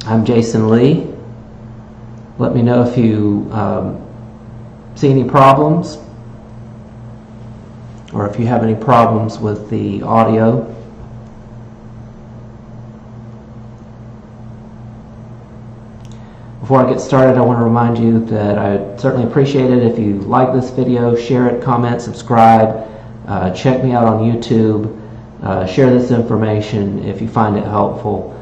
I'm Jason Lee. Let me know if you see any problems or if you have any problems with the audio. Before I get started, I want to remind you that I'd certainly appreciate it if you like this video, share it, comment, subscribe, check me out on YouTube, share this information if you find it helpful.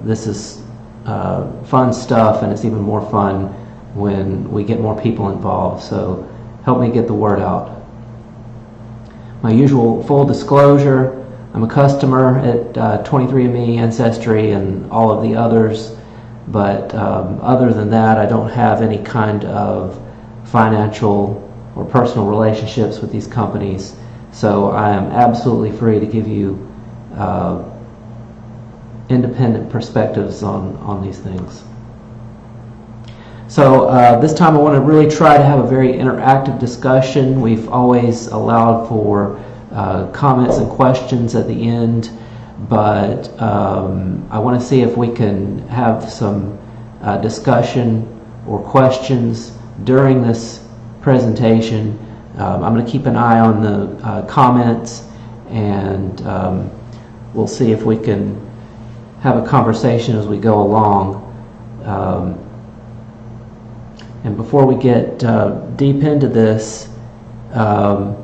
This is fun stuff, and it's even more fun when we get more people involved, so help me get the word out. My usual full disclosure, I'm a customer at 23andMe, Ancestry, and all of the others, but other than that, I don't have any kind of financial or personal relationships with these companies, so I am absolutely free to give you independent perspectives on these things. So this time I want to really try to have a very interactive discussion. We've always allowed for comments and questions at the end, but I want to see if we can have some discussion or questions during this presentation. I'm going to keep an eye on the comments, and we'll see if we can have a conversation as we go along. And before we get deep into this, I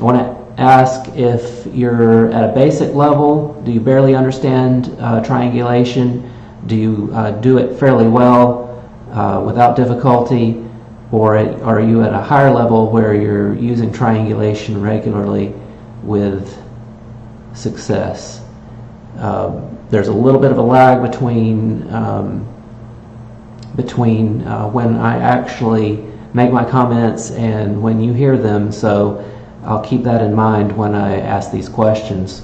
want to ask if you're at a basic level. Do you barely understand triangulation? Do you do it fairly well without difficulty? Or are you at a higher level where you're using triangulation regularly with success? There's a little bit of a lag between when I actually make my comments and when you hear them, so I'll keep that in mind when I ask these questions.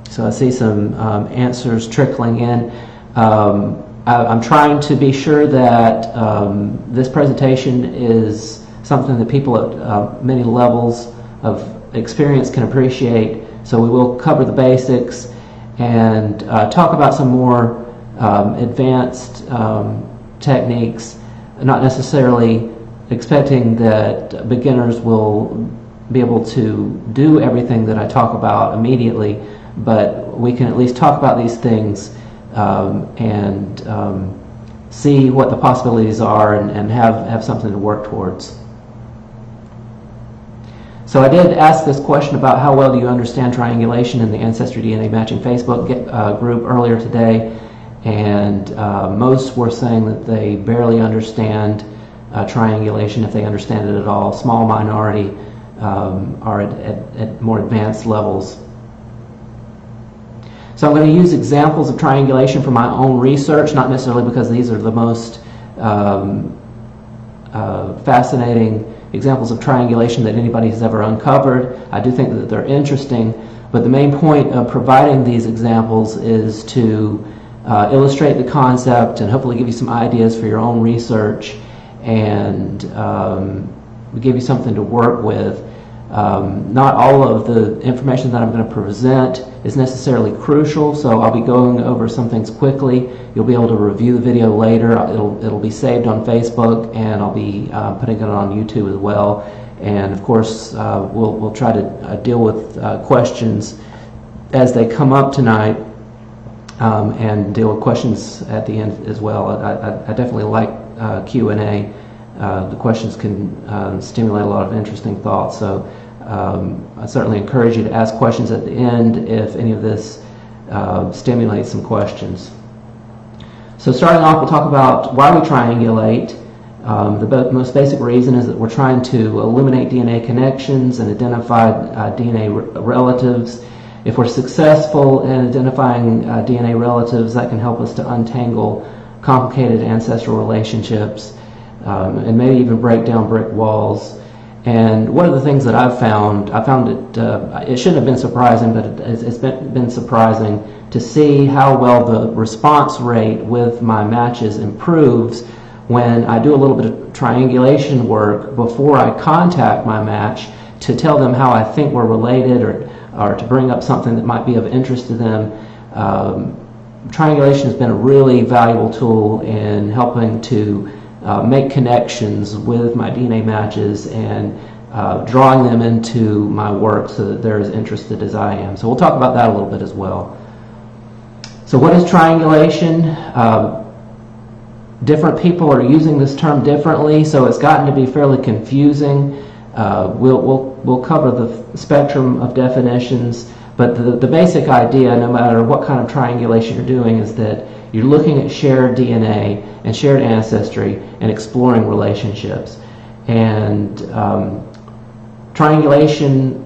So I see some answers trickling in. I'm trying to be sure that this presentation is something that people at many levels of experience can appreciate. So we will cover the basics and talk about some more advanced techniques, not necessarily expecting that beginners will be able to do everything that I talk about immediately, but we can at least talk about these things and see what the possibilities are and have something to work towards. So I did ask this question about how well do you understand triangulation in the Ancestry DNA Matching Facebook group earlier today, and most were saying that they barely understand triangulation, if they understand it at all. Small minority are at more advanced levels. So I'm going to use examples of triangulation from my own research, not necessarily because these are the most fascinating examples of triangulation that anybody has ever uncovered. I do think that they're interesting, but the main point of providing these examples is to illustrate the concept and hopefully give you some ideas for your own research and give you something to work with. Not all of the information that I'm going to present is necessarily crucial, so I'll be going over some things quickly. You'll be able to review the video later. It'll be saved on Facebook, and I'll be putting it on YouTube as well. And of course, we'll try to deal with questions as they come up tonight, and deal with questions at the end as well. I definitely like Q&A. The questions can stimulate a lot of interesting thoughts, so I certainly encourage you to ask questions at the end if any of this stimulates some questions. So starting off, we'll talk about why we triangulate. The most basic reason is that we're trying to eliminate DNA connections and identify DNA relatives. If we're successful in identifying DNA relatives, that can help us to untangle complicated ancestral relationships and maybe even break down brick walls. And one of the things that I found it shouldn't have been surprising, but it's been surprising to see how well the response rate with my matches improves when I do a little bit of triangulation work before I contact my match to tell them how I think we're related, or or to bring up something that might be of interest to them. Triangulation has been a really valuable tool in helping to make connections with my DNA matches and drawing them into my work so that they're as interested as I am. So we'll talk about that a little bit as well. So what is triangulation? Different people are using this term differently, so it's gotten to be fairly confusing. We'll cover the spectrum of definitions, but the basic idea, no matter what kind of triangulation you're doing, is that you're looking at shared DNA and shared ancestry and exploring relationships. And triangulation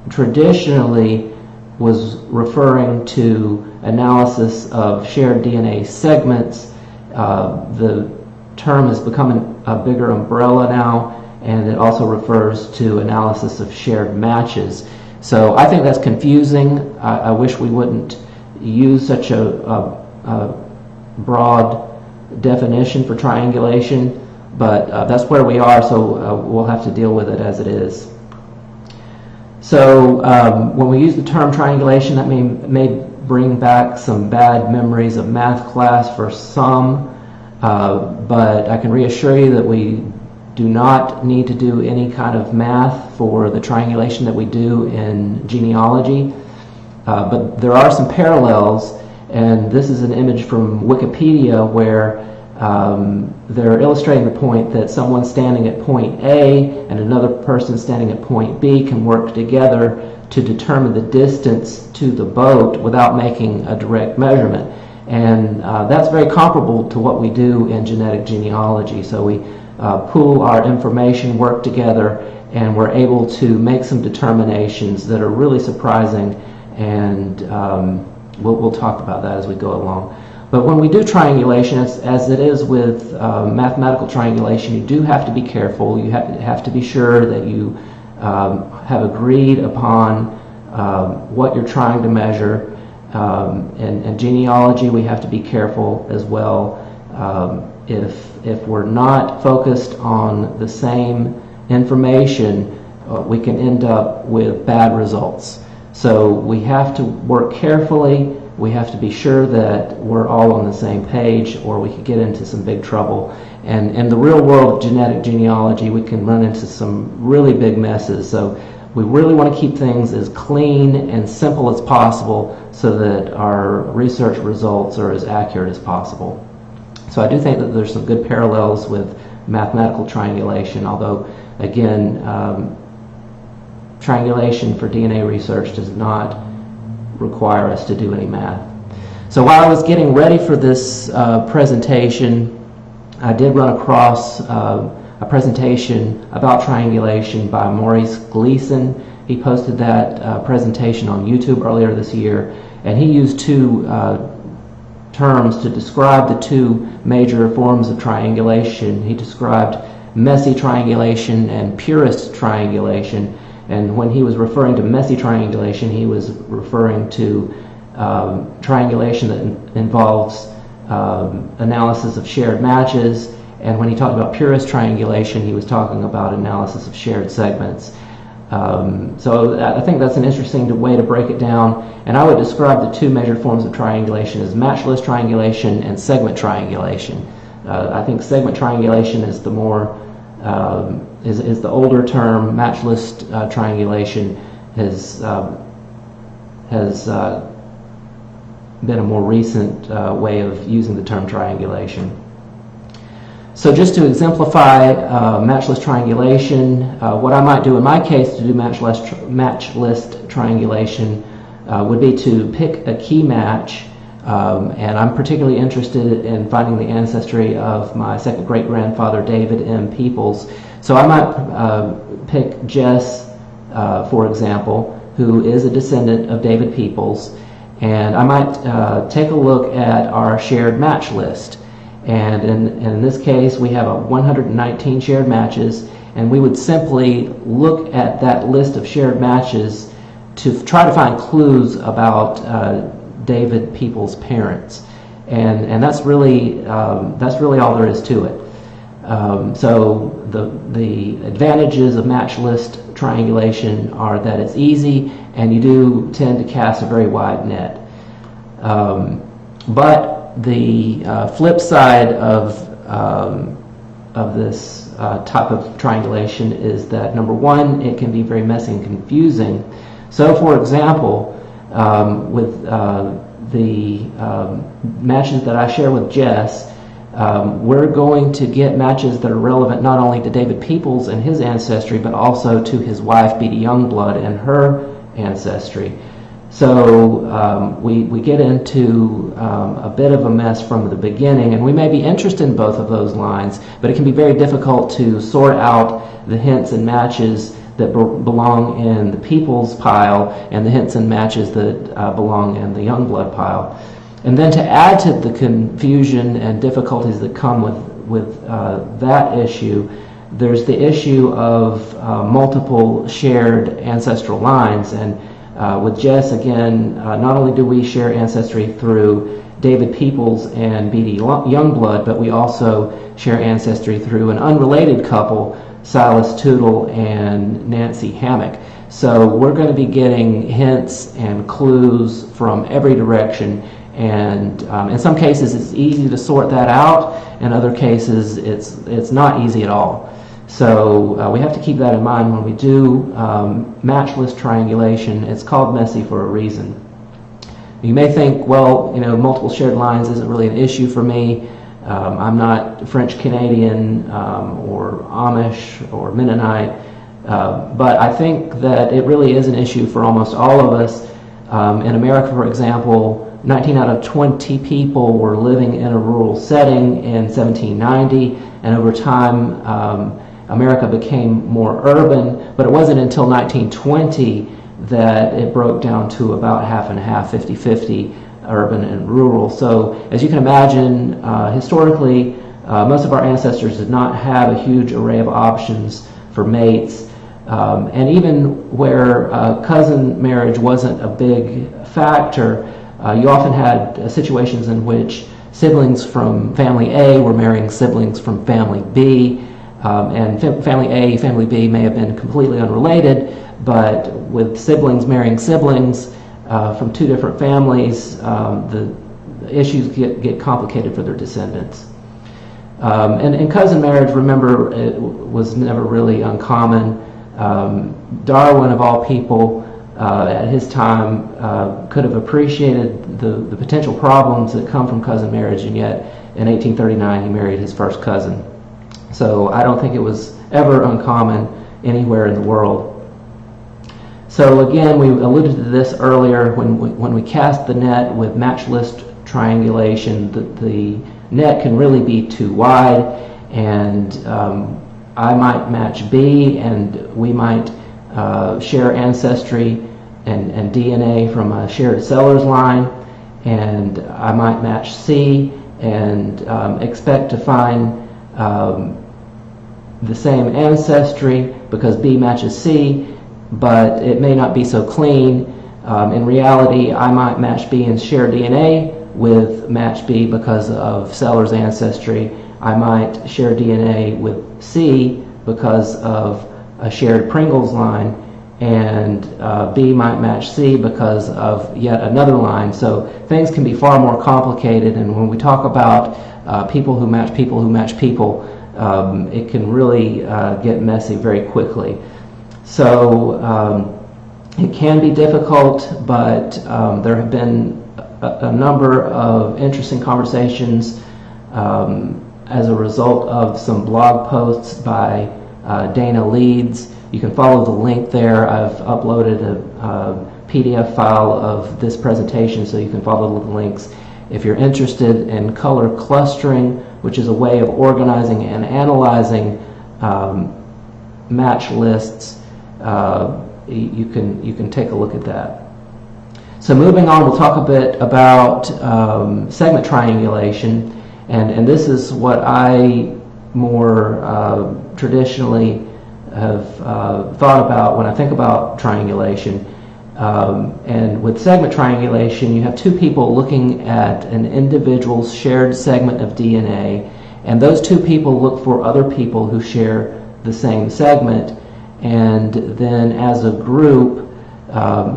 traditionally was referring to analysis of shared DNA segments. The term has become a bigger umbrella now, and it also refers to analysis of shared matches. So I think that's confusing. I wish we wouldn't use such a broad definition for triangulation, but that's where we are, so we'll have to deal with it as it is. So when we use the term triangulation, that may bring back some bad memories of math class for some, but I can reassure you that we do not need to do any kind of math for the triangulation that we do in genealogy, but there are some parallels, and this is an image from Wikipedia where they're illustrating the point that someone standing at point A and another person standing at point B can work together to determine the distance to the boat without making a direct measurement. And that's very comparable to what we do in genetic genealogy. So we pool our information, work together, and we're able to make some determinations that are really surprising, and we'll talk about that as we go along. But when we do triangulation, as it is with mathematical triangulation, you do have to be careful. You have to be sure that you have agreed upon what you're trying to measure. And genealogy, we have to be careful as well. If we're not focused on the same information, we can end up with bad results. So we have to work carefully. We have to be sure that we're all on the same page, or we could get into some big trouble. And in the real world of genetic genealogy, we can run into some really big messes. So we really want to keep things as clean and simple as possible so that our research results are as accurate as possible. So I do think that there's some good parallels with mathematical triangulation, although, again, triangulation for DNA research does not require us to do any math. So while I was getting ready for this presentation, I did run across a presentation about triangulation by Maurice Gleason. He posted that presentation on YouTube earlier this year, and he used two terms to describe the two major forms of triangulation. He described messy triangulation and purist triangulation, and when he was referring to messy triangulation, he was referring to triangulation that involves analysis of shared matches, and when he talked about purist triangulation, he was talking about analysis of shared segments. So I think that's an interesting way to break it down, and I would describe the two major forms of triangulation as matchless triangulation and segment triangulation. I think segment triangulation is the more is the older term. Matchless triangulation has been a more recent way of using the term triangulation. So just to exemplify matchless triangulation, what I might do in my case to do matchless triangulation would be to pick a key match, and I'm particularly interested in finding the ancestry of my second great-grandfather, David M. Peoples. So I might pick Jess, for example, who is a descendant of David Peoples, and I might take a look at our shared match list. And in this case, we have 119 shared matches, and we would simply look at that list of shared matches to try to find clues about David Peoples' parents, and that's really all there is to it. So the advantages of match list triangulation are that it's easy and you do tend to cast a very wide net. But the flip side of this type of triangulation is that, number one, it can be very messy and confusing. So, for example, with the matches that I share with Jess, we're going to get matches that are relevant not only to David Peoples and his ancestry, but also to his wife, Beatty Youngblood, and her ancestry. So we get into a bit of a mess from the beginning, and we may be interested in both of those lines, but it can be very difficult to sort out the hints and matches that belong in the Peoples pile and the hints and matches that belong in the Youngblood pile. And then to add to the confusion and difficulties that come with that issue, there's the issue of multiple shared ancestral lines. And with Jess, again, not only do we share ancestry through David Peoples and Beatty Youngblood, but we also share ancestry through an unrelated couple, Silas Tootle and Nancy Hammock. So we're going to be getting hints and clues from every direction, and in some cases it's easy to sort that out, in other cases it's not easy at all. So we have to keep that in mind when we do match list triangulation. It's called messy for a reason. You may think, well, multiple shared lines isn't really an issue for me. I'm not French Canadian or Amish or Mennonite, but I think that it really is an issue for almost all of us. In America, for example, 19 out of 20 people were living in a rural setting in 1790, and over time America became more urban, but it wasn't until 1920 that it broke down to about half and half, 50-50 urban and rural. So as you can imagine, historically, most of our ancestors did not have a huge array of options for mates. And even where cousin marriage wasn't a big factor, you often had situations in which siblings from family A were marrying siblings from family B, and family A, family B may have been completely unrelated, but with siblings marrying siblings from two different families, the issues get complicated for their descendants. And cousin marriage, remember, it was never really uncommon. Darwin, of all people, at his time could have appreciated the potential problems that come from cousin marriage, and yet in 1839 he married his first cousin. So I don't think it was ever uncommon anywhere in the world. So again, we alluded to this earlier, when we cast the net with match list triangulation, the net can really be too wide, and I might match B, and we might share ancestry and DNA from a shared seller's line, and I might match C and expect to find the same ancestry because B matches C, but it may not be so clean. In reality, I might match B and share DNA with match B because of seller's ancestry. I might share DNA with C because of a shared Pringles line, and B might match C because of yet another line. So things can be far more complicated, and when we talk about people who match people who match people, it can really get messy very quickly. So it can be difficult, but there have been a number of interesting conversations as a result of some blog posts by Dana Leeds. You can follow the link there. I've uploaded a PDF file of this presentation, so you can follow the links. If you're interested in color clustering, which is a way of organizing and analyzing match lists, you can take a look at that. So moving on, we'll talk a bit about segment triangulation, and this is what I more traditionally have thought about when I think about triangulation. And with segment triangulation, you have two people looking at an individual's shared segment of DNA, and those two people look for other people who share the same segment, and then as a group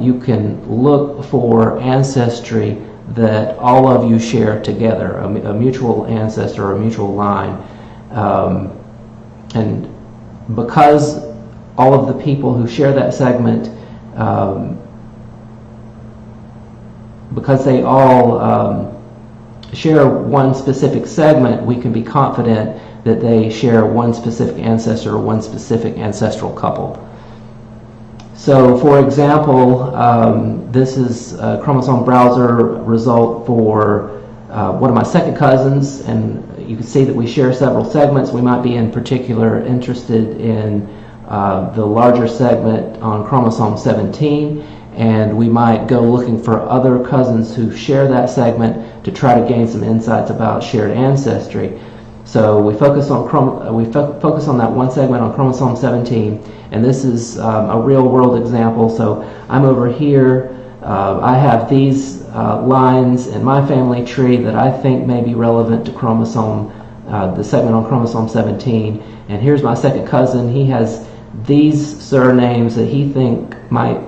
you can look for ancestry that all of you share together, a mutual ancestor or a mutual line. And because all of the people who share that segment, because they all share one specific segment, we can be confident that they share one specific ancestor or one specific ancestral couple. So, for example, this is a chromosome browser result for one of my second cousins, and you can see that we share several segments. We might be in particular interested in the larger segment on chromosome 17, and we might go looking for other cousins who share that segment to try to gain some insights about shared ancestry. So we focus on focus on that one segment on chromosome 17, and this is a real-world example. So I'm over here. I have these lines in my family tree that I think may be relevant to chromosome, the segment on chromosome 17. And here's my second cousin. He has these surnames that he thinks might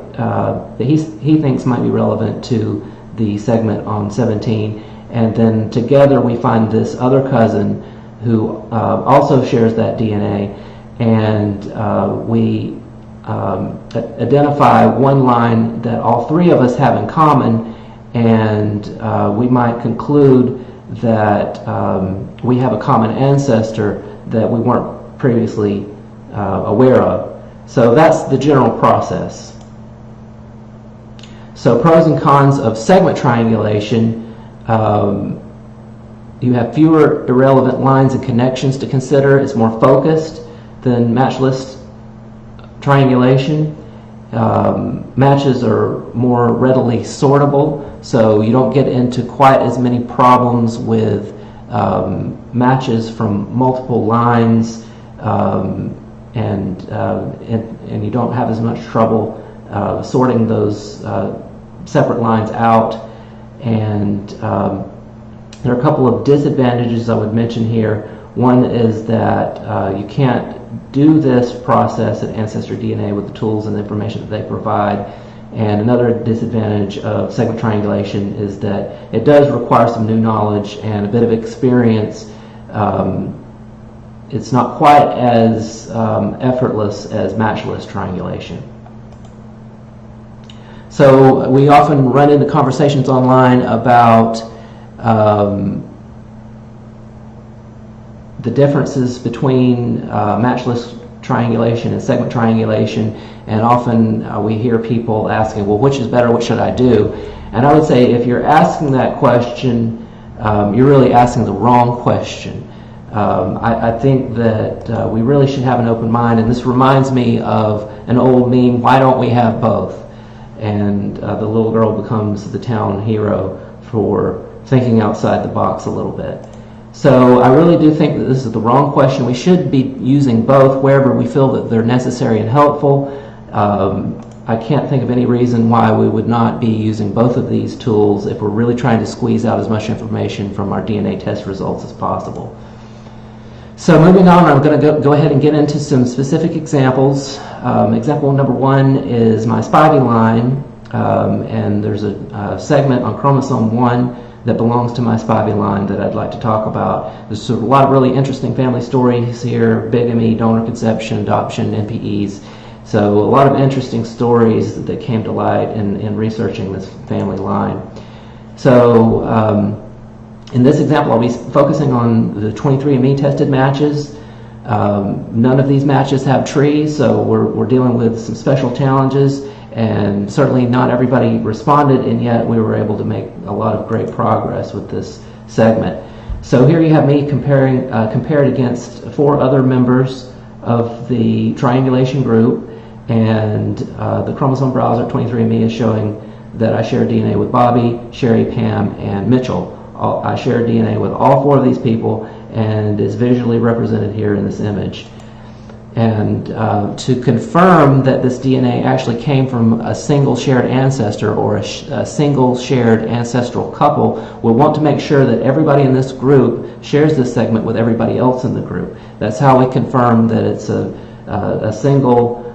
be relevant to the segment on 17. And then together we find this other cousin who also shares that DNA, and we identify one line that all three of us have in common, and we might conclude that we have a common ancestor that we weren't previously aware of. So that's the general process. So pros and cons of segment triangulation. You have fewer irrelevant lines and connections to consider. It's more focused than match list triangulation. Matches are more readily sortable, so you don't get into quite as many problems with matches from multiple lines, and you don't have as much trouble sorting those separate lines out. And there are a couple of disadvantages I would mention here. One is that you can't do this process at Ancestry DNA with the tools and the information that they provide. And another disadvantage of segment triangulation is that it does require some new knowledge and a bit of experience. It's not quite as effortless as match list triangulation. So we often run into conversations online about the differences between match list triangulation and segment triangulation, and often we hear people asking, well, which is better, what should I do? And I would say if you're asking that question, you're really asking the wrong question. I think that we really should have an open mind, and this reminds me of an old meme, why don't we have both? And the little girl becomes the town hero for thinking outside the box a little bit. So I really do think that this is the wrong question. We should be using both wherever we feel that they're necessary and helpful. I can't think of any reason why we would not be using both of these tools if we're really trying to squeeze out as much information from our DNA test results as possible. So moving on, I'm going to go ahead and get into some specific examples. Example number one is my Spivey line, and there's a segment on chromosome 1 that belongs to my Spivey line that I'd like to talk about. There's a lot of really interesting family stories here: bigamy, donor conception, adoption, NPEs. So a lot of interesting stories that came to light in researching this family line. So in this example, I'll be focusing on the 23andMe tested matches. None of these matches have trees, so we're dealing with some special challenges, and certainly not everybody responded, and yet we were able to make a lot of great progress with this segment. So here you have me compared against 4 other members of the triangulation group, and the chromosome browser 23andMe is showing that I share DNA with Bobby, Sherry, Pam, and Mitchell. I share DNA with all 4 of these people, and is visually represented here in this image. And to confirm that this DNA actually came from a single shared ancestor or a single shared ancestral couple, we'll want to make sure that everybody in this group shares this segment with everybody else in the group. That's how we confirm that it's a single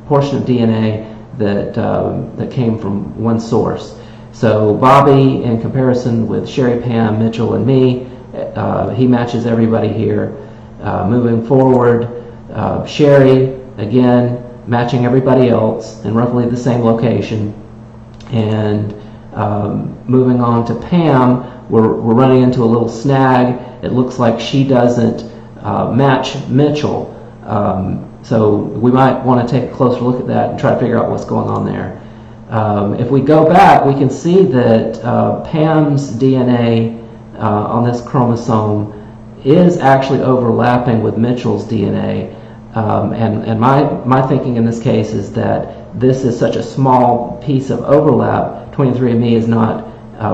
portion of DNA that came from one source. So Bobby, in comparison with Sherry, Pam, Mitchell, and me, he matches everybody here. Moving forward, Sherry, again, matching everybody else in roughly the same location. And moving on to Pam, we're running into a little snag. It looks like she doesn't match Mitchell. So we might want to take a closer look at that and try to figure out what's going on there. If we go back, we can see that Pam's DNA on this chromosome is actually overlapping with Mitchell's DNA. And my thinking in this case is that this is such a small piece of overlap, 23andMe is not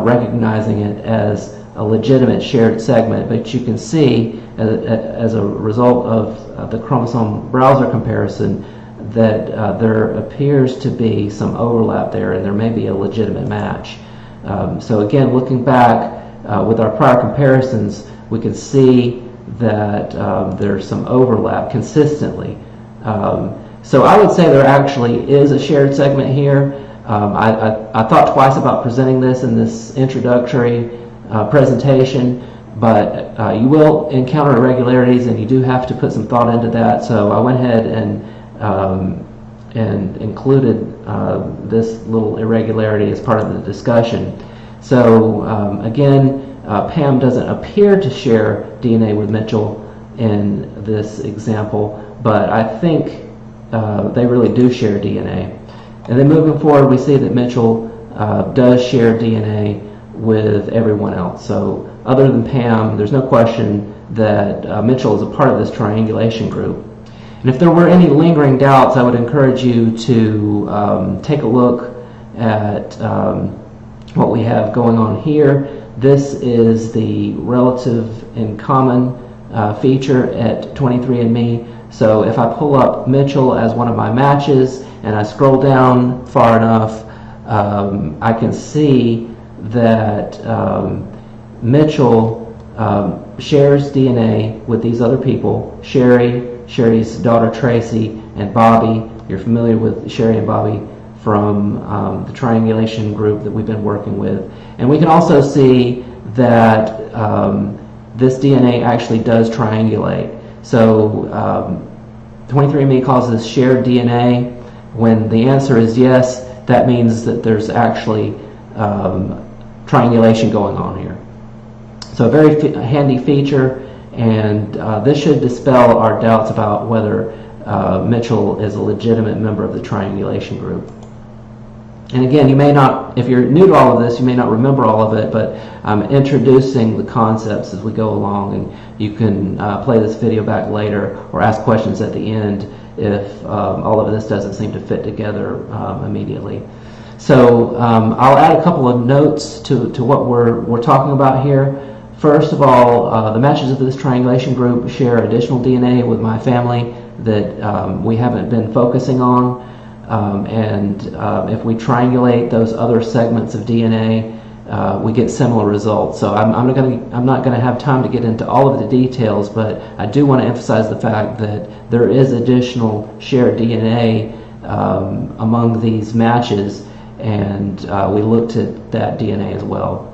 recognizing it as a legitimate shared segment, but you can see as a result of the chromosome browser comparison that there appears to be some overlap there, and there may be a legitimate match. So again, looking back with our prior comparisons, we can see that there's some overlap consistently. So I would say there actually is a shared segment here. I thought twice about presenting this in this introductory presentation, but you will encounter irregularities, and you do have to put some thought into that. So I went ahead and included this little irregularity as part of the discussion. So again, Pam doesn't appear to share DNA with Mitchell in this example, but I think they really do share DNA. And then moving forward, we see that Mitchell does share DNA with everyone else. So other than Pam, there's no question that Mitchell is a part of this triangulation group. And if there were any lingering doubts, I would encourage you to take a look at what we have going on here. This is the relative in common feature at 23andMe. So if I pull up Mitchell as one of my matches and I scroll down far enough, I can see that Mitchell shares DNA with these other people: Sherry, Sherry's daughter Tracy, and Bobby. You're familiar with Sherry and Bobby from the triangulation group that we've been working with. And we can also see that this DNA actually does triangulate. So 23andMe calls this shared DNA. When the answer is yes, that means that there's actually triangulation going on here. So a very handy feature, and this should dispel our doubts about whether Mitchell is a legitimate member of the triangulation group. And again, you may not, if you're new to all of this, you may not remember all of it, but I'm introducing the concepts as we go along, and you can play this video back later or ask questions at the end if all of this doesn't seem to fit together immediately. So I'll add a couple of notes to what we're talking about here. First of all, the matches of this triangulation group share additional DNA with my family that we haven't been focusing on. And if we triangulate those other segments of DNA, we get similar results. So I'm not going to have time to get into all of the details, but I do want to emphasize the fact that there is additional shared DNA among these matches, and we looked at that DNA as well.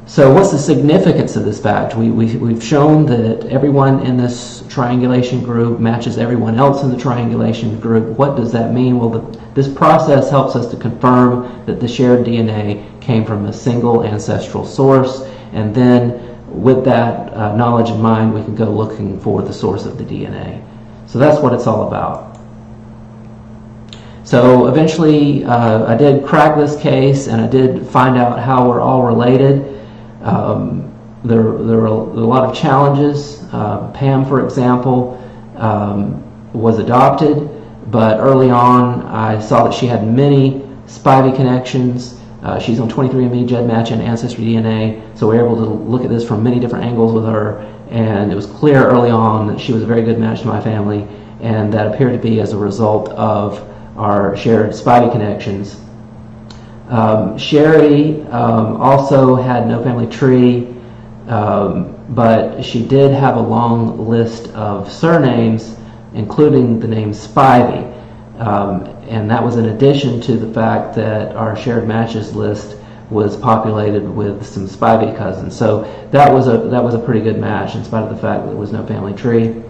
So what's the significance of this fact? We've shown that everyone in this triangulation group matches everyone else in the triangulation group. What does that mean? Well, this process helps us to confirm that the shared DNA came from a single ancestral source, and then with that knowledge in mind, we can go looking for the source of the DNA. So that's what it's all about. So eventually I did crack this case, and I did find out how we're all related. There were a lot of challenges. Pam, for example, was adopted, but early on I saw that she had many Spivey connections. She's on 23andMe, GEDmatch, and Ancestry DNA, so we were able to look at this from many different angles with her, and it was clear early on that she was a very good match to my family, and that appeared to be as a result of our shared Spivey connections. Sherry also had no family tree, but she did have a long list of surnames including the name Spivey. And that was in addition to the fact that our shared matches list was populated with some Spivey cousins. So that was a pretty good match in spite of the fact that there was no family tree.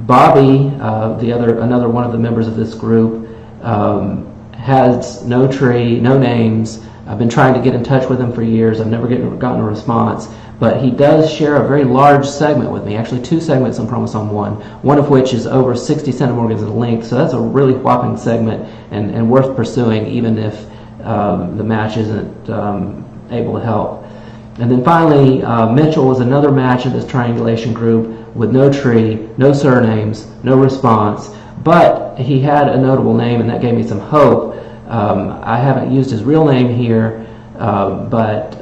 Bobby, another one of the members of this group, has no tree, no names. I've been trying to get in touch with him for years. I've never gotten a response. But he does share a very large segment with me, actually 2 segments on chromosome 1, one of which is over 60 centimorgans in length. So that's a really whopping segment and worth pursuing, even if the match isn't able to help. And then finally, Mitchell was another match in this triangulation group with no tree, no surnames, no response, but he had a notable name, and that gave me some hope. I haven't used his real name here, but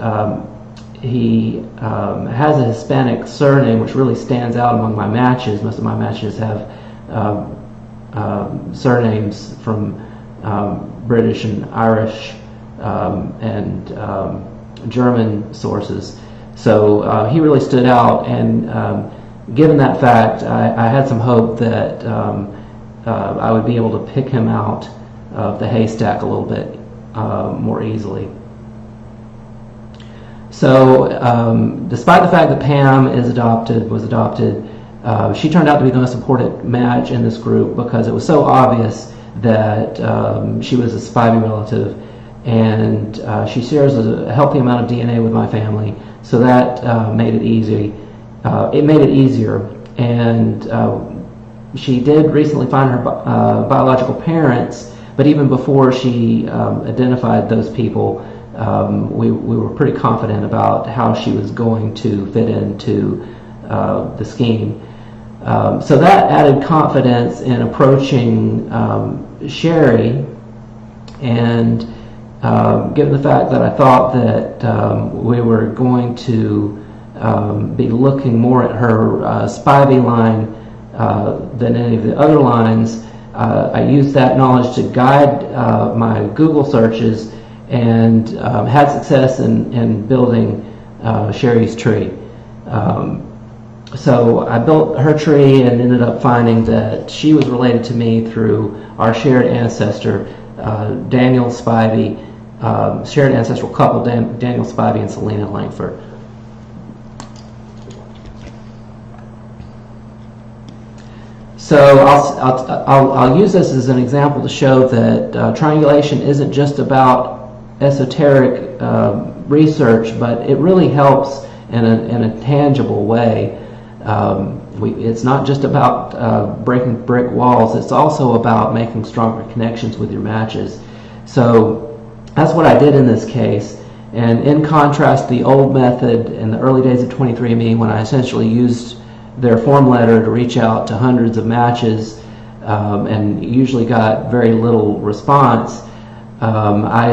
he has a Hispanic surname which really stands out among my matches. Most of my matches have surnames from British and Irish and German sources. So he really stood out, and given that fact, I had some hope that I would be able to pick him out of the haystack a little bit more easily. So despite the fact that Pam was adopted, she turned out to be the most important match in this group because it was so obvious that she was a Spivey relative, and she shares a healthy amount of DNA with my family, so that made it easy. It made it easier, and she did recently find her biological parents, but even before she identified those people, we were pretty confident about how she was going to fit into the scheme. So that added confidence in approaching Sherry, and given the fact that I thought that we were going to be looking more at her Spivey line than any of the other lines, I used that knowledge to guide my Google searches and had success in building Sherry's tree. So I built her tree and ended up finding that she was related to me through our shared ancestor, Daniel Spivey, shared ancestral couple, Daniel Spivey and Selena Langford. So I'll use this as an example to show that triangulation isn't just about esoteric research, but it really helps in a tangible way. It's not just about breaking brick walls, it's also about making stronger connections with your matches. So that's what I did in this case. And in contrast to the old method in the early days of 23andMe, when I essentially used their form letter to reach out to hundreds of matches and usually got very little response, I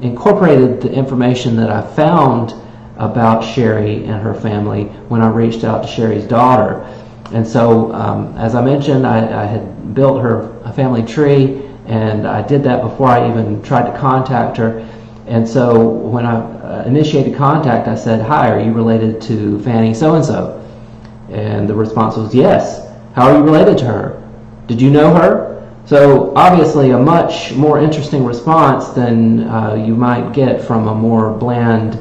incorporated the information that I found about Sherry and her family when I reached out to Sherry's daughter. And so, as I mentioned, I had built her a family tree, and I did that before I even tried to contact her. And so when I initiated contact, I said, "Hi, are you related to Fanny so-and-so?" And the response was, "Yes." "How are you related to her? Did you know her?" So obviously a much more interesting response than you might get from a more bland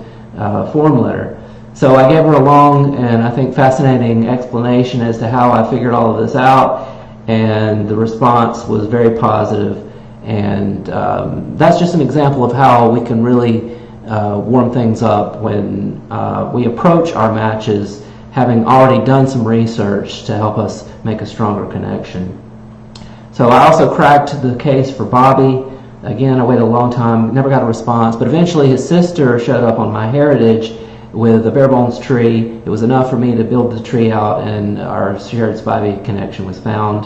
form letter. So I gave her a long and I think fascinating explanation as to how I figured all of this out, and the response was very positive. And that's just an example of how we can really warm things up when we approach our matches having already done some research to help us make a stronger connection. So I also cracked the case for Bobby. Again, I waited a long time, never got a response, but eventually his sister showed up on MyHeritage with a bare bones tree. It was enough for me to build the tree out, and our shared Spivey connection was found.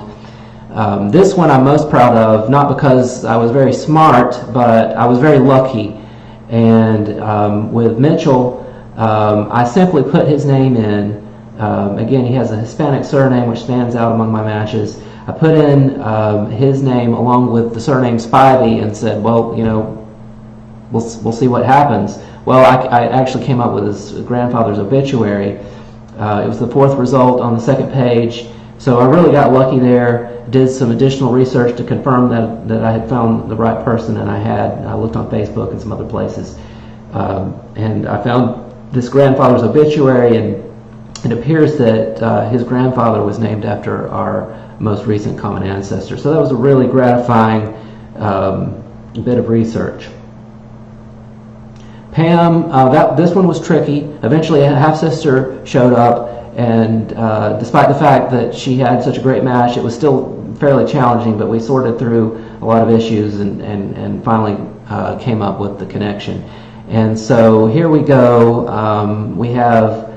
This one I'm most proud of, not because I was very smart, but I was very lucky. And with Mitchell, I simply put his name in. Again, he has a Hispanic surname which stands out among my matches. I put in his name along with the surname Spivey and said, well, you know, we'll see what happens. Well, I actually came up with his grandfather's obituary. It was the 4th result on the 2nd page. So I really got lucky there, did some additional research to confirm that I had found the right person, and I looked on Facebook and some other places, and I found this grandfather's obituary, and it appears that his grandfather was named after our most recent common ancestor. So that was a really gratifying bit of research. Pam, this one was tricky. Eventually a half-sister showed up, and despite the fact that she had such a great match, it was still fairly challenging, but we sorted through a lot of issues and finally came up with the connection. And so here we go. We have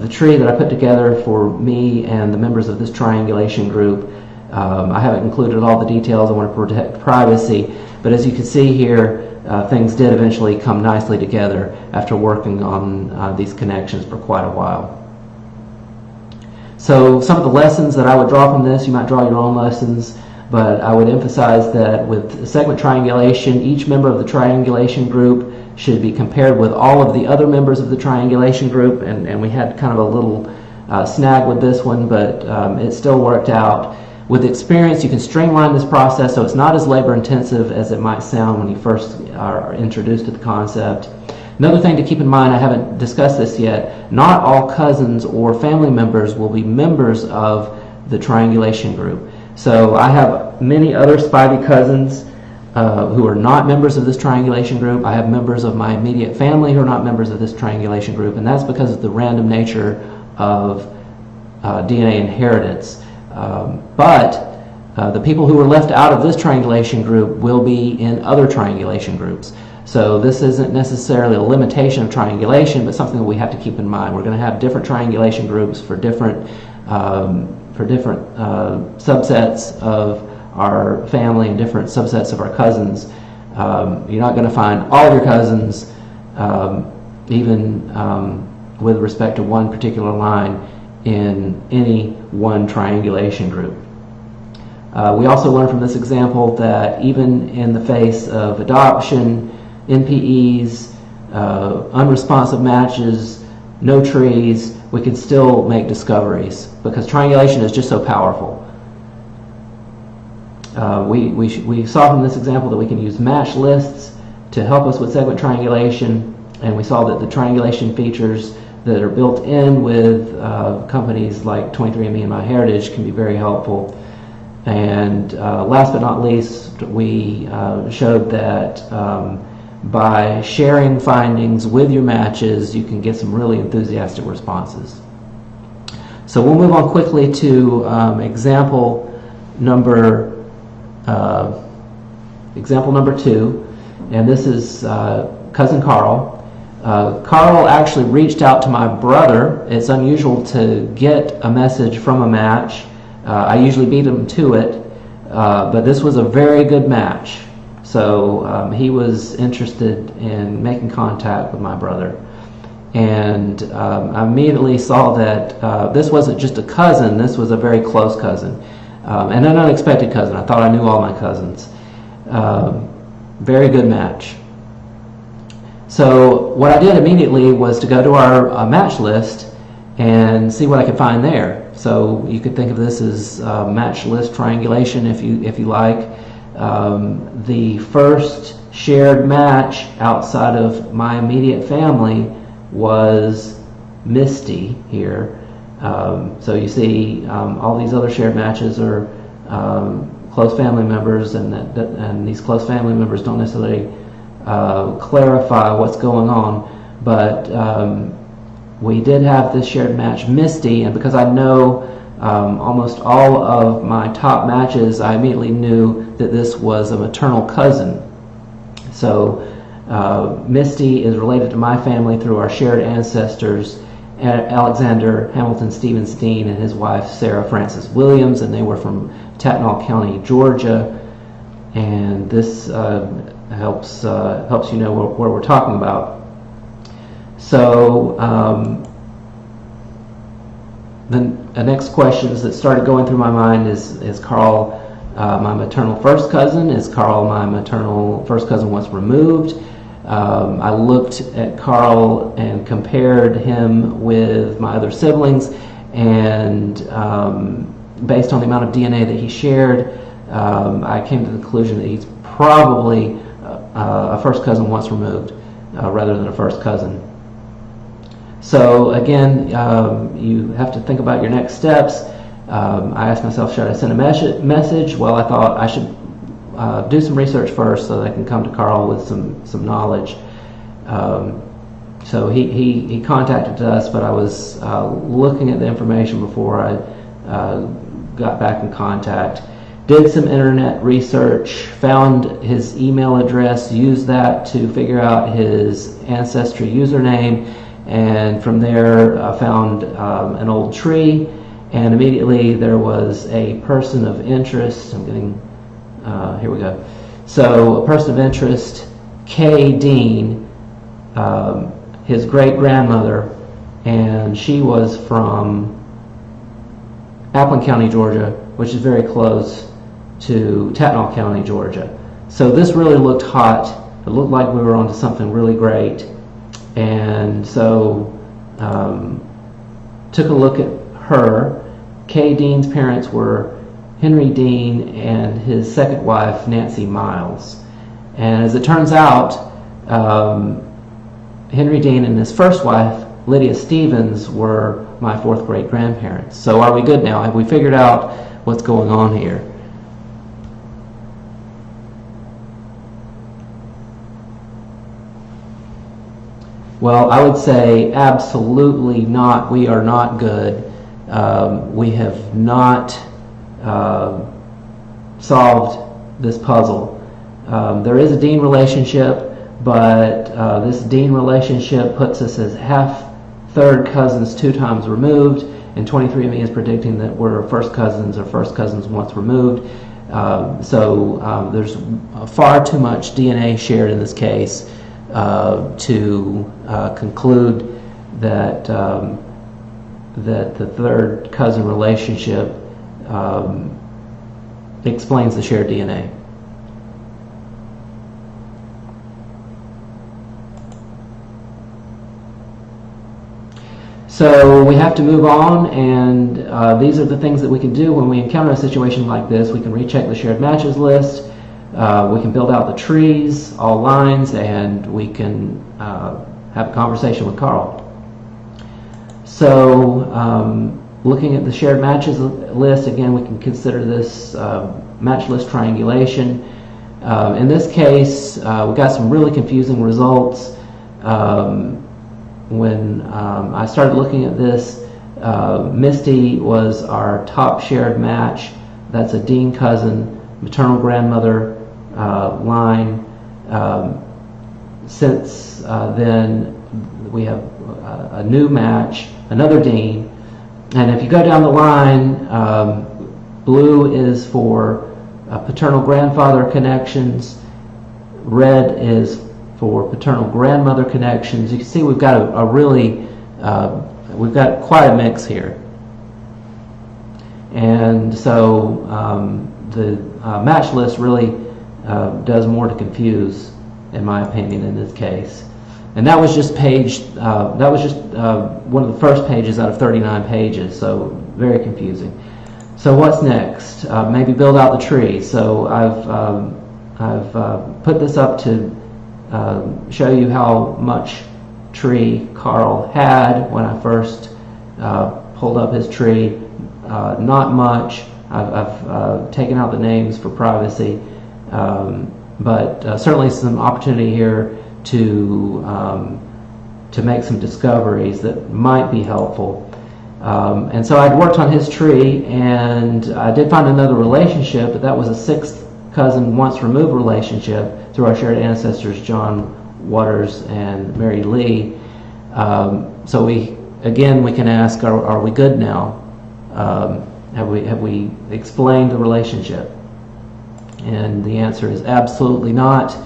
the tree that I put together for me and the members of this triangulation group. I haven't included all the details. I want to protect privacy, but as you can see here, things did eventually come nicely together after working on these connections for quite a while. So some of the lessons that I would draw from this, you might draw your own lessons, but I would emphasize that with segment triangulation, each member of the triangulation group should be compared with all of the other members of the triangulation group, and we had kind of a little snag with this one, but it still worked out. With experience, you can streamline this process so it's not as labor intensive as it might sound when you first are introduced to the concept. Another thing to keep in mind, I haven't discussed this yet, not all cousins or family members will be members of the triangulation group. So I have many other Spivey cousins who are not members of this triangulation group. I have members of my immediate family who are not members of this triangulation group, and that's because of the random nature of DNA inheritance. But the people who were left out of this triangulation group will be in other triangulation groups. So this isn't necessarily a limitation of triangulation, but something that we have to keep in mind. We're going to have different triangulation groups for different subsets of our family and different subsets of our cousins. You're not going to find all of your cousins, even with respect to one particular line, in any one triangulation group. We also learned from this example that even in the face of adoption, NPEs, unresponsive matches, no trees, we can still make discoveries because triangulation is just so powerful. We saw from this example that we can use match lists to help us with segment triangulation, and we saw that the triangulation features that are built in with companies like 23andMe and MyHeritage can be very helpful. And last but not least, we showed that by sharing findings with your matches, you can get some really enthusiastic responses. So we'll move on quickly to example number 2, and this is cousin Karl. Karl actually reached out to my brother. It's unusual to get a message from a match. I usually beat him to it, but this was a very good match. So he was interested in making contact with my brother. And I immediately saw that this wasn't just a cousin, this was a very close cousin. And an unexpected cousin. I thought I knew all my cousins. Very good match. So what I did immediately was to go to our match list and see what I could find there. So you could think of this as match list triangulation if you like. The first shared match outside of my immediate family was Misty here. So you see all these other shared matches are close family members, and these close family members don't necessarily clarify what's going on, but we did have this shared match, Misty, and because I know almost all of my top matches, I immediately knew that this was a maternal cousin. So Misty is related to my family through our shared ancestors, Alexander Hamilton Stevens Dean and his wife Sarah Frances Williams, and they were from Tatnall County, Georgia. And this helps you know what we're talking about. So the next questions that started going through my mind is Karl my maternal first cousin? Is Karl my maternal first cousin once removed? I looked at Karl and compared him with my other siblings, and based on the amount of DNA that he shared, I came to the conclusion that he's probably a first cousin once removed rather than a first cousin. So again, you have to think about your next steps. I asked myself, should I send a message? Well, I thought I should do some research first so that I can come to Karl with some knowledge. So he contacted us, but I was looking at the information before I got back in contact. Did some internet research, found his email address, used that to figure out his Ancestry username, and from there found an old tree, and immediately there was a person of interest. I'm getting, here we go. So a person of interest, K. Dean, his great-grandmother, and she was from Appleton County, Georgia, which is very close to Tatnall County, Georgia. So this really looked hot. It looked like we were onto something really great. And so took a look at her. Kay Dean's parents were Henry Dean and his second wife, Nancy Miles. And as it turns out, Henry Dean and his first wife, Lydia Stevens, were my fourth great grandparents. So are we good now? Have we figured out what's going on here? Well, I would say absolutely not. We are not good. We have not solved this puzzle. There is a Dean relationship, but this Dean relationship puts us as third cousins 2 times removed, and 23andMe is predicting that we're first cousins or first cousins once removed. So there's far too much DNA shared in this case to conclude that that the third cousin relationship explains the shared DNA. So we have to move on, and these are the things that we can do when we encounter a situation like this. We can recheck the shared matches list. We can build out the trees, all lines, and we can have a conversation with Karl. So looking at the shared matches list, again, we can consider this match list triangulation. In this case, we got some really confusing results. When I started looking at this, Misty was our top shared match. That's a Dean cousin, maternal grandmother line. Since then, we have a new match, another Dean. And if you go down the line, blue is for paternal grandfather connections, red is for paternal grandmother connections. You can see we've got a really, we've got quite a mix here. And so the match list really does more to confuse, in my opinion, in this case. And that was just one of the first pages out of 39 pages, so very confusing. So what's next? Maybe build out the tree. So I've put this up to show you how much tree Karl had when I first pulled up his tree. Not much. I've taken out the names for privacy, but certainly some opportunity here to make some discoveries that might be helpful. And so I'd worked on his tree, and I did find another relationship, but that was a sixth cousin once removed relationship through our shared ancestors, John Waters and Mary Lee. So we can ask, are we good now? Have we explained the relationship? And the answer is absolutely not.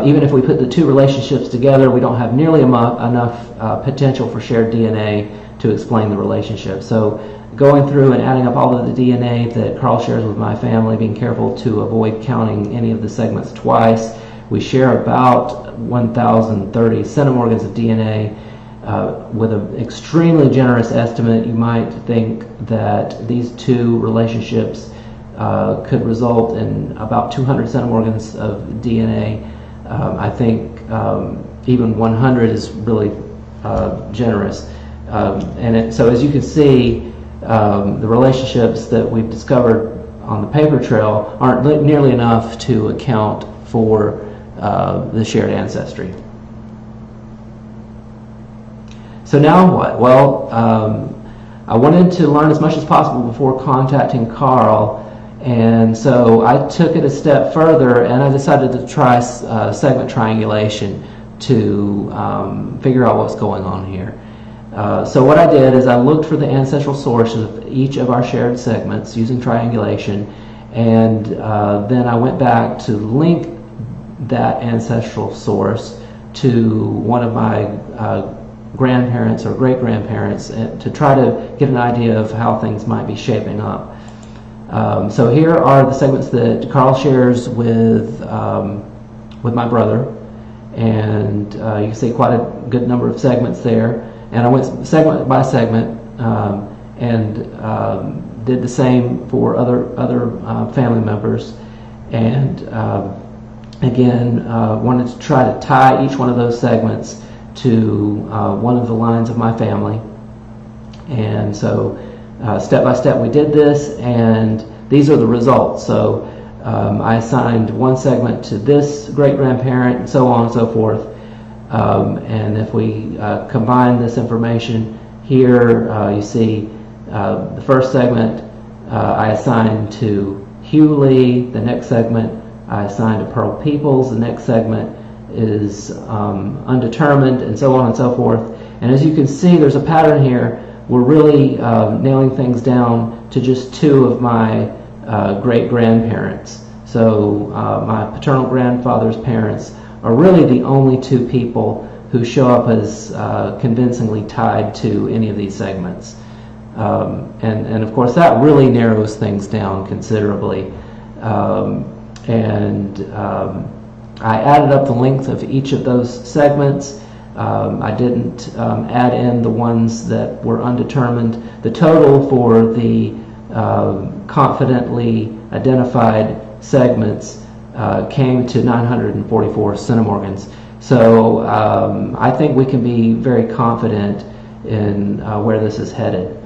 Even if we put the two relationships together, we don't have nearly enough potential for shared DNA to explain the relationship. So going through and adding up all of the DNA that Karl shares with my family, being careful to avoid counting any of the segments twice, we share about 1,030 centimorgans of DNA. With an extremely generous estimate, you might think that these two relationships could result in about 200 centimorgans of DNA. I think even 100 is really generous. So as you can see, the relationships that we've discovered on the paper trail aren't nearly enough to account for the shared ancestry. So now what? Well, I wanted to learn as much as possible before contacting Karl, and so I took it a step further and I decided to try segment triangulation to figure out what's going on here. So what I did is I looked for the ancestral source of each of our shared segments using triangulation, and then I went back to link that ancestral source to one of my grandparents or great-grandparents to try to get an idea of how things might be shaping up. So here are the segments that Karl shares with my brother, and you can see quite a good number of segments there. And I went segment by segment and did the same for other family members, and again wanted to try to tie each one of those segments to one of the lines of my family. And so step by step we did this, and these are the results. So I assigned one segment to this great-grandparent, and so on and so forth. And if we combine this information here, you see the first segment I assigned to Hewley, the next segment I assigned to Pearl Peoples, the next segment is undetermined, and so on and so forth. And as you can see, there's a pattern here. We're really nailing things down to just two of my great-grandparents. So my paternal grandfather's parents are really the only two people who show up as convincingly tied to any of these segments. And of course that really narrows things down considerably. I added up the length of each of those segments. I didn't add in the ones that were undetermined. The total for the confidently identified segments came to 944 centimorgans. So I think we can be very confident in where this is headed.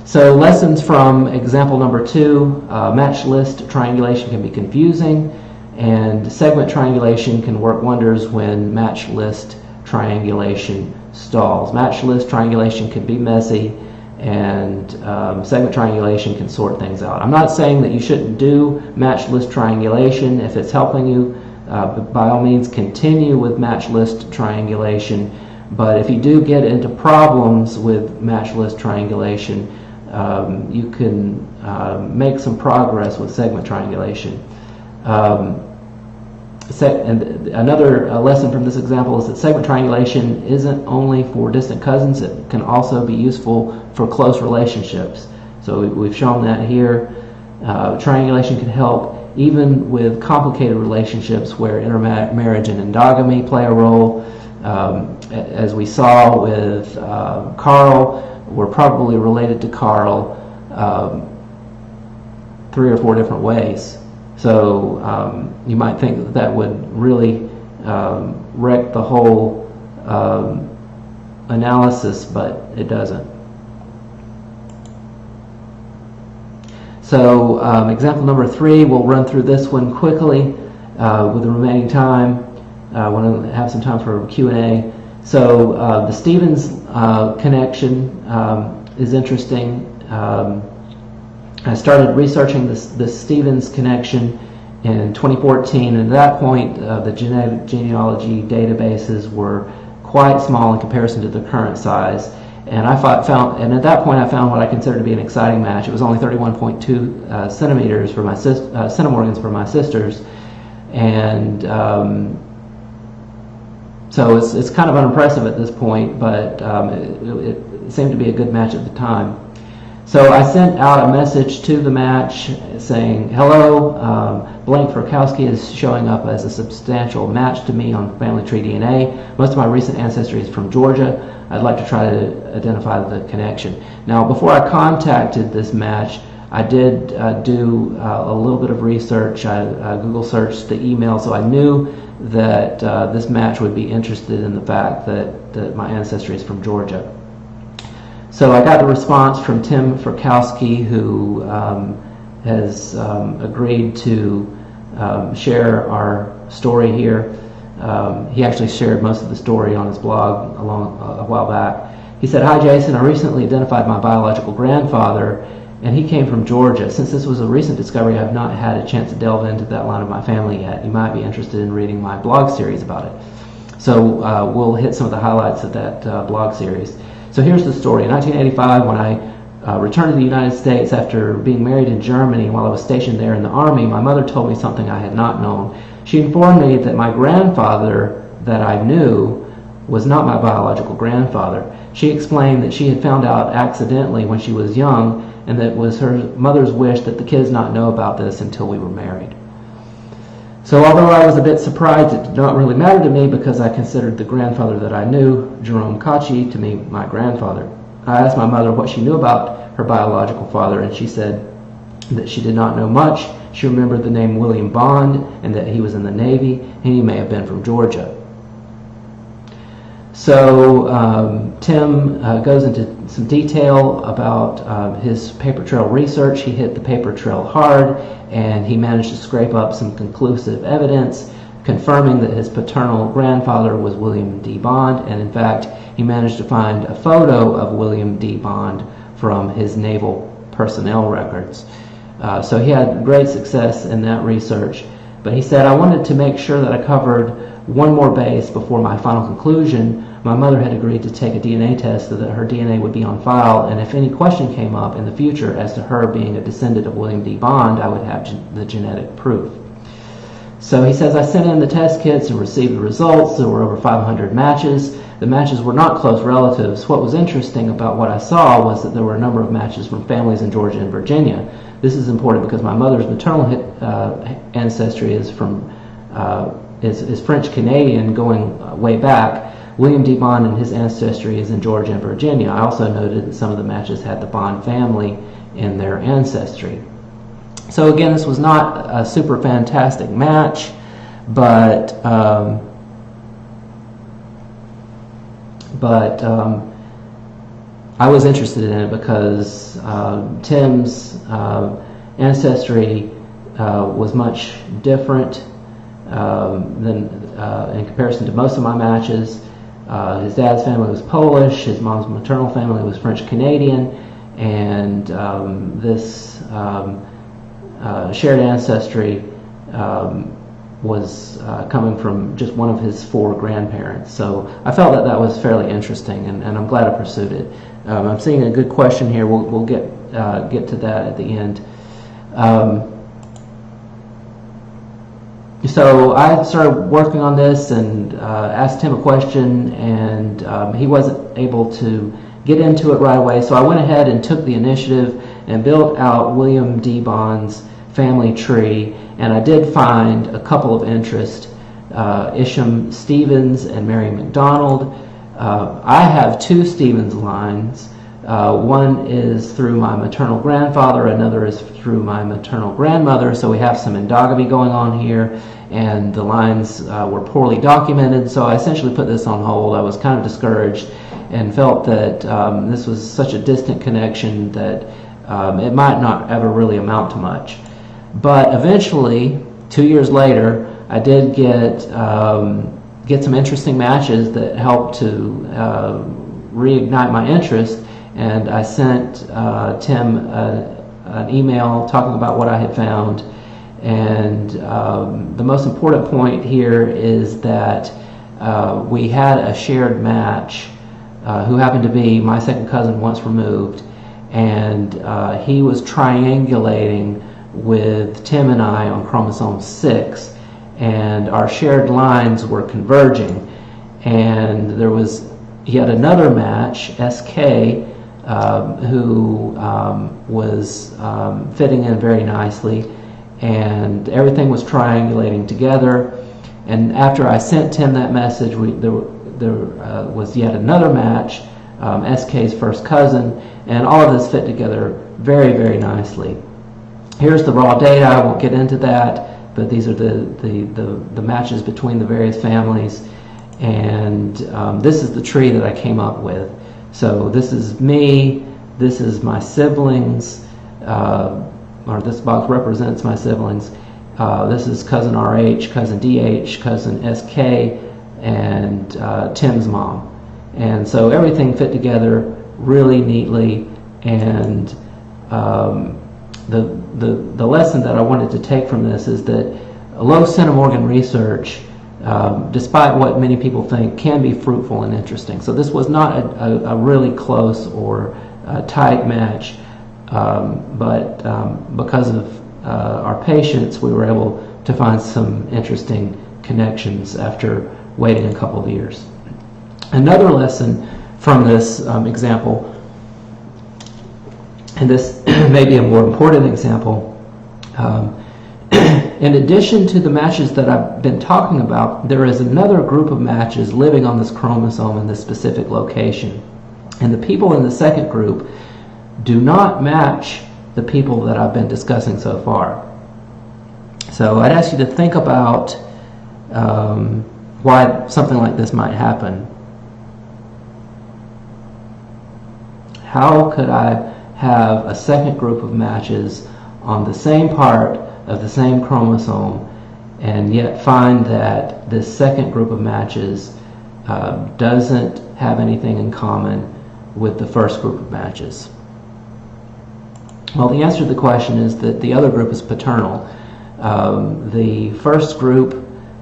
So lessons from example number 2, matched list triangulation can be confusing, and segment triangulation can work wonders when matched list triangulation stalls. Matched list triangulation can be messy, and segment triangulation can sort things out. I'm not saying that you shouldn't do matched list triangulation. If it's helping you, by all means continue with matched list triangulation, but if you do get into problems with matched list triangulation, you can make some progress with segment triangulation. And another lesson from this example is that segment triangulation isn't only for distant cousins, it can also be useful for close relationships. So we've shown that here. Triangulation can help even with complicated relationships where intermarriage and endogamy play a role. As we saw with Karl, we're probably related to Karl 3 or 4 different ways. So you might think that that would really wreck the whole analysis, but it doesn't. So example number 3, we'll run through this one quickly with the remaining time. I want to have some time for Q&A. So the Stevens connection is interesting. I started researching this Stevens connection in 2014, and at that point the genetic genealogy databases were quite small in comparison to the current size, and at that point I found what I considered to be an exciting match. It was only 31.2 centimeters for my centimorgans for my sisters, and so it's kind of unimpressive at this point, but it seemed to be a good match at the time. So I sent out a message to the match saying, hello, blank Frykowski is showing up as a substantial match to me on family tree DNA. Most of my recent ancestry is from Georgia. I'd like to try to identify the connection. Now, before I contacted this match, I did do a little bit of research. I Google searched the email, so I knew that this match would be interested in the fact that my ancestry is from Georgia. So I got a response from Tim Frykowski, who has agreed to share our story here. He actually shared most of the story on his blog a while back. He said, "Hi Jason, I recently identified my biological grandfather, and he came from Georgia. Since this was a recent discovery, I have not had a chance to delve into that line of my family yet. You might be interested in reading my blog series about it." So we'll hit some of the highlights of that blog series. So here's the story. In 1985, when I returned to the United States after being married in Germany while I was stationed there in the Army, my mother told me something I had not known. She informed me that my grandfather that I knew was not my biological grandfather. She explained that she had found out accidentally when she was young, and that it was her mother's wish that the kids not know about this until we were married. So although I was a bit surprised, it did not really matter to me because I considered the grandfather that I knew, Jerome Kachi, to me my grandfather. I asked my mother what she knew about her biological father, and she said that she did not know much. She remembered the name William Bond and that he was in the Navy, and he may have been from Georgia. So Tim goes into some detail about his paper trail research. He hit the paper trail hard, and he managed to scrape up some conclusive evidence confirming that his paternal grandfather was William D. Bond, and in fact he managed to find a photo of William D. Bond from his naval personnel records. So he had great success in that research, but he said, "I wanted to make sure that I covered one more base before my final conclusion. My mother had agreed to take a DNA test so that her DNA would be on file, and if any question came up in the future as to her being a descendant of William D. Bond, I would have the genetic proof." So he says, "I sent in the test kits and received the results. There were over 500 matches. The matches were not close relatives. What was interesting about what I saw was that there were a number of matches from families in Georgia and Virginia. This is important because my mother's maternal ancestry is from is French Canadian going way back. William D. Bond and his ancestry is in Georgia and Virginia. I also noted that some of the matches had the Bond family in their ancestry." So again, this was not a super fantastic match, but I was interested in it because Tim's ancestry was much different than in comparison to most of my matches. His dad's family was Polish, his mom's maternal family was French Canadian, and this shared ancestry was coming from just one of his 4 grandparents. So I felt that that was fairly interesting, and I'm glad I pursued it. I'm seeing a good question here. We'll get to that at the end. So I started working on this and asked him a question, and he wasn't able to get into it right away. So I went ahead and took the initiative and built out William D. Bond's family tree, and I did find a couple of interest, Isham Stevens and Mary McDonald. I have 2 Stevens lines. One is through my maternal grandfather, another is through my maternal grandmother, so we have some endogamy going on here, and the lines were poorly documented, so I essentially put this on hold. I was kind of discouraged and felt that this was such a distant connection that it might not ever really amount to much. But eventually, 2 years later, I did get some interesting matches that helped to reignite my interest, and I sent Tim an email talking about what I had found. And the most important point here is that we had a shared match who happened to be my second cousin once removed, and he was triangulating with Tim and I on chromosome 6, and our shared lines were converging. And he had another match, SK, who was fitting in very nicely, and everything was triangulating together. And after I sent Tim that message, there was yet another match, SK's first cousin, and all of this fit together very, very nicely. Here's the raw data. I won't get into that, but these are the matches between the various families, and this is the tree that I came up with. So this is me, this is my siblings, or this box represents my siblings. This is cousin RH, cousin DH, cousin SK, and Tim's mom. And so everything fit together really neatly, and the lesson that I wanted to take from this is that low centimorgan research, despite what many people think, can be fruitful and interesting. So this was not a really close or tight match, but because of our patience, we were able to find some interesting connections after waiting a couple of years. Another lesson from this example, and this may be a more important example, in addition to the matches that I've been talking about, there is another group of matches living on this chromosome in this specific location. And the people in the second group do not match the people that I've been discussing so far. So I'd ask you to think about why something like this might happen. How could I have a second group of matches on the same part of the same chromosome and yet find that this second group of matches doesn't have anything in common with the first group of matches? Well, the answer to the question is that the other group is paternal. The first group,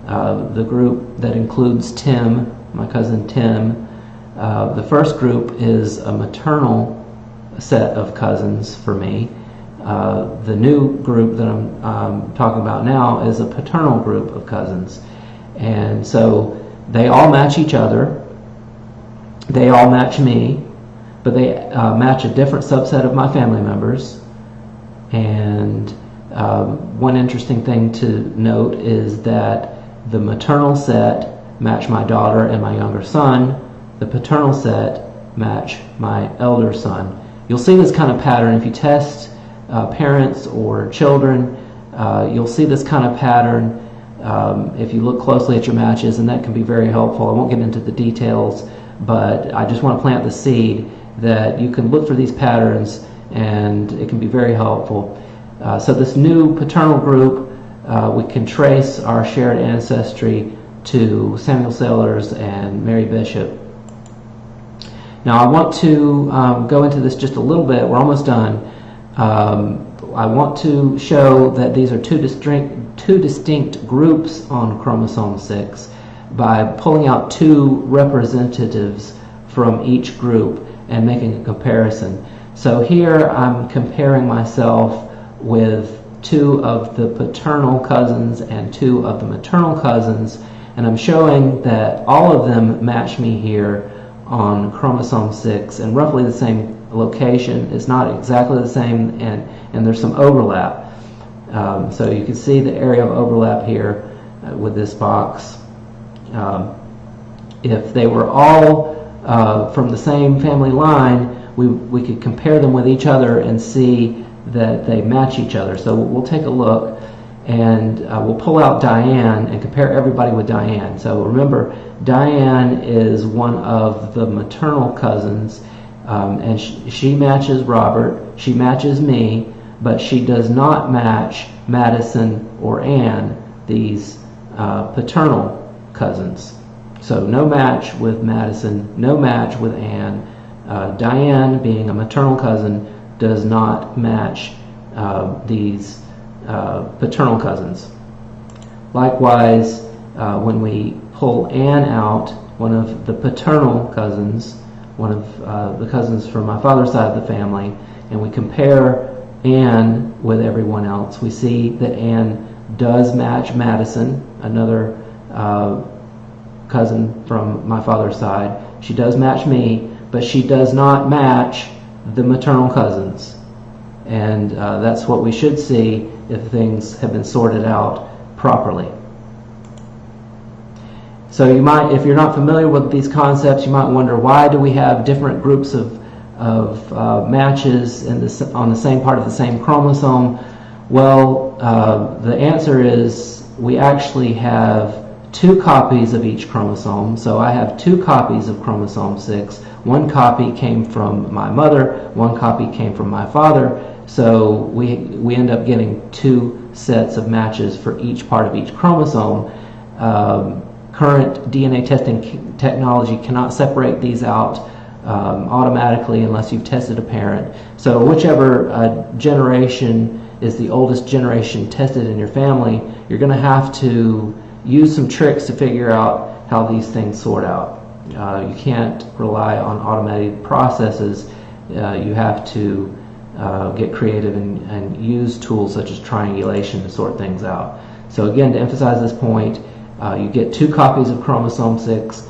the group that includes Tim, my cousin Tim, the first group is a maternal set of cousins for me. The new group that I'm talking about now is a paternal group of cousins. And so they all match each other. They all match me, but they match a different subset of my family members. And one interesting thing to note is that the maternal set match my daughter and my younger son. The paternal set match my elder son. You'll see this kind of pattern if you test parents or children. You'll see this kind of pattern if you look closely at your matches, and that can be very helpful. I won't get into the details, but I just want to plant the seed that you can look for these patterns, and it can be very helpful. So this new paternal group, we can trace our shared ancestry to Samuel Saylors and Mary Bishop. Now I want to go into this just a little bit. We're almost done. I want to show that these are two distinct groups on chromosome 6 by pulling out two representatives from each group and making a comparison. So here I'm comparing myself with two of the paternal cousins and two of the maternal cousins, and I'm showing that all of them match me here on chromosome 6 in roughly the same location. It's not exactly the same, and there's some overlap. So you can see the area of overlap here with this box. If they were all from the same family line, we could compare them with each other and see that they match each other. So we'll take a look, and we'll pull out Diane and compare everybody with Diane. So remember, Diane is one of the maternal cousins, and she matches Robert, she matches me, but she does not match Madison or Ann, these paternal cousins. So no match with Madison, no match with Ann. Diane, being a maternal cousin, does not match these paternal cousins. Likewise, when we pull Ann out, one of the paternal cousins, one of the cousins from my father's side of the family, and we compare Ann with everyone else, we see that Ann does match Madison, another cousin from my father's side. She does match me, but she does not match the maternal cousins. And that's what we should see if things have been sorted out properly. So you might, if you're not familiar with these concepts, you might wonder, why do we have different groups of matches on the same part of the same chromosome? Well, the answer is we actually have 2 copies of each chromosome. So I have 2 copies of chromosome 6. 1 copy came from my mother, 1 copy came from my father. So we end up getting 2 sets of matches for each part of each chromosome. Current DNA testing technology cannot separate these out automatically unless you've tested a parent. So whichever generation is the oldest generation tested in your family, you're going to have to use some tricks to figure out how these things sort out. You can't rely on automated processes. You have to get creative and use tools such as triangulation to sort things out. So again, to emphasize this point, you get 2 copies of chromosome 6,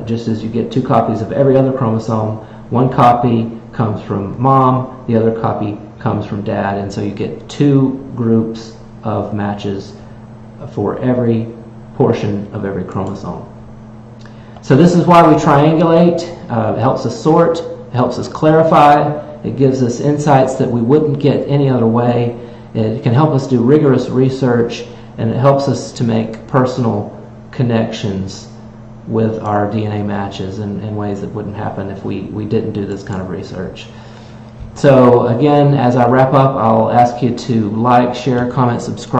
just as you get 2 copies of every other chromosome. 1 copy comes from mom, the other copy comes from dad, and so you get 2 groups of matches for every portion of every chromosome. So this is why we triangulate. It helps us sort, it helps us clarify, it gives us insights that we wouldn't get any other way. It can help us do rigorous research, and it helps us to make personal connections with our DNA matches in ways that wouldn't happen if we didn't do this kind of research. So again, as I wrap up, I'll ask you to like, share, comment, subscribe.